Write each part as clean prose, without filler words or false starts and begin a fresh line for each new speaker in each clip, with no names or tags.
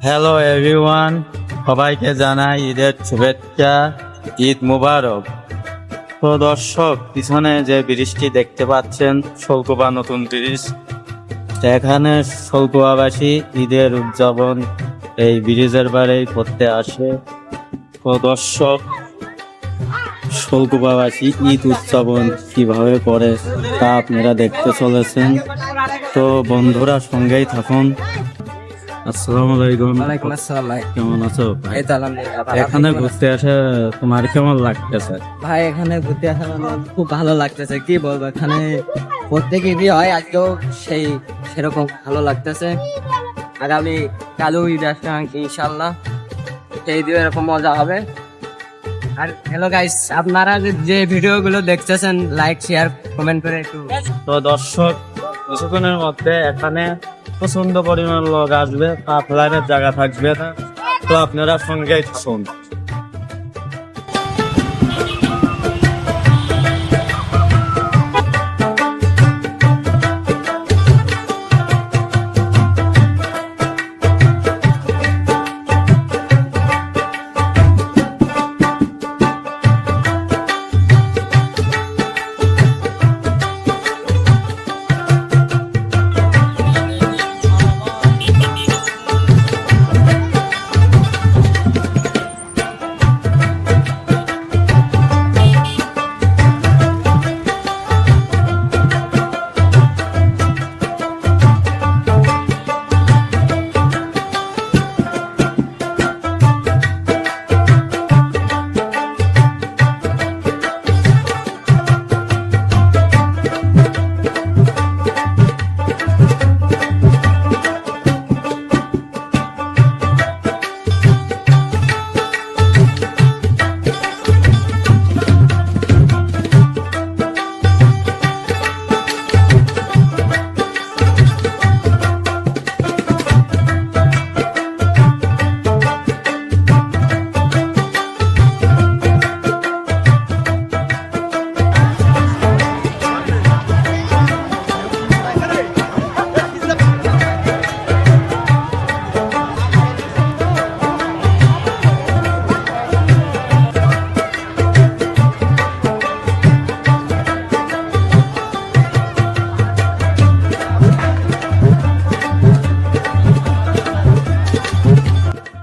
Hello everyone, সবাইকে জানাই ঈদের শুভেচ্ছা। ঈদ মুবারক। তো দর্শক, পিছনে যে ব্রিজটি দেখতে পাচ্ছেন শোলকুপা নতুন ব্রিজ, এখানে শোলকুপাবাসী ঈদের উদযাপন এই ব্রিজের বারেই করতে আসে। তো দর্শক, শোলকুপাবাসী ঈদ উদযাপন কিভাবে করে তা আপনারা দেখতে চলেছেন। তো বন্ধুরা সঙ্গেই থাকুন। আসসালামু আলাইকুম।
ওয়ালাইকুম আসসালাম ভাই।
কেমন আছো?
এই তো আলহামদুলিল্লাহ ভালো।
এখানে ঘুরতে আসে তোমার কেমন লাগতেছে?
ভাই এখানে ঘুরতে আসা আমার খুব ভালো লাগতেছে, কি বলবো, এখানে প্রত্যেক ঈদই হয়, আজকেও সেরকম ভালো লাগতেছে। আগামী কালও ঈদ আসছে ইনশাল্লাহ, সেই দিন এরকম মজা হবে। আর হ্যালো গাইস, আপনারা যে ভিডিওগুলো দেখতেছেন লাইক শেয়ার কমেন্ট করে একটু।
তো দর্শক, কিছুক্ষণের মধ্যে এখানে প্রচন্ড পরিমাণ লোক আসবে, পাফলাইনের জায়গা থাকবে না। তো আপনারা সঙ্গেই থাকুন।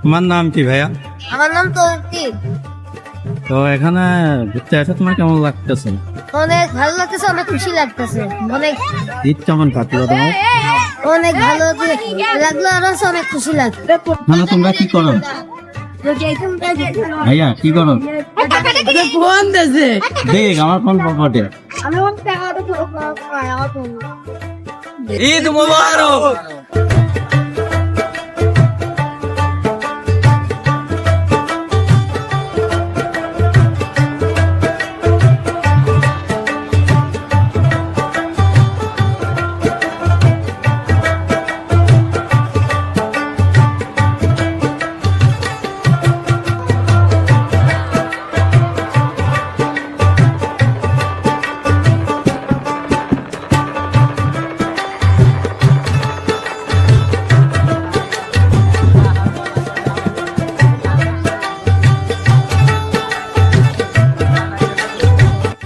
তোমার নাম কি ভাইয়া?
আমার নাম তৌকির।
তো এখানে ঘুরতে আসে তোমার কেমন লাগতেছে?
অনেক ভালো লাগতেছে, অনেক খুশি লাগতেছে, অনেক
ঈদ কেমন কাটলো তোমার?
অনেক ভালো লাগলো, আর অনেক খুশি লাগছে।
মানে তোমরা কি করো ভাইয়া, কি করো?
ফোন দিয়েছে
দেখ আমার ফোন পকেটে।
ঈদ মুবারক।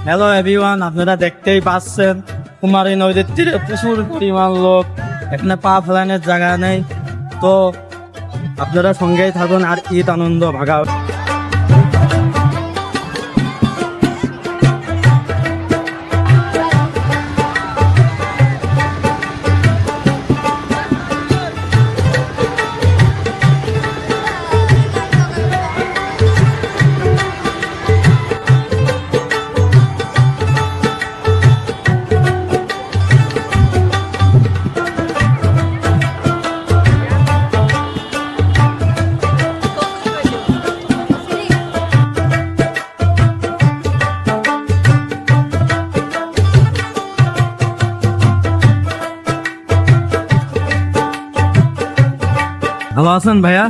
হ্যালো এভরিওয়ান, আপনারা দেখতেই পাচ্ছেন কুমারী নদীর তীরে প্রচুর পরিমাণ লোক। এখানে পা ফেলানোর জায়গা নেই। তো আপনারা সঙ্গেই থাকুন আর ঈদ আনন্দ ভাগাও। ভালো আছেন ভাইয়া?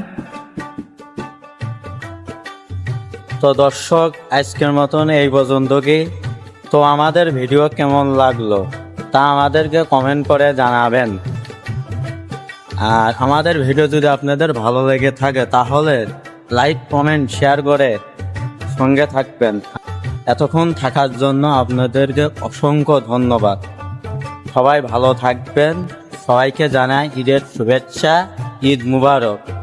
তো দর্শক, আজকের মতন এই পর্যন্ত কি। তো আমাদের ভিডিও কেমন লাগলো তা আমাদেরকে কমেন্ট করে জানাবেন। আর আমাদের ভিডিও যদি আপনাদের ভালো লেগে থাকে তাহলে লাইক কমেন্ট শেয়ার করে সঙ্গে থাকবেন। এতক্ষণ থাকার জন্য আপনাদেরকে অসংখ্য ধন্যবাদ। সবাই ভালো থাকবেন। সবাইকে জানাই ঈদের শুভেচ্ছা। ঈদ মুবারক।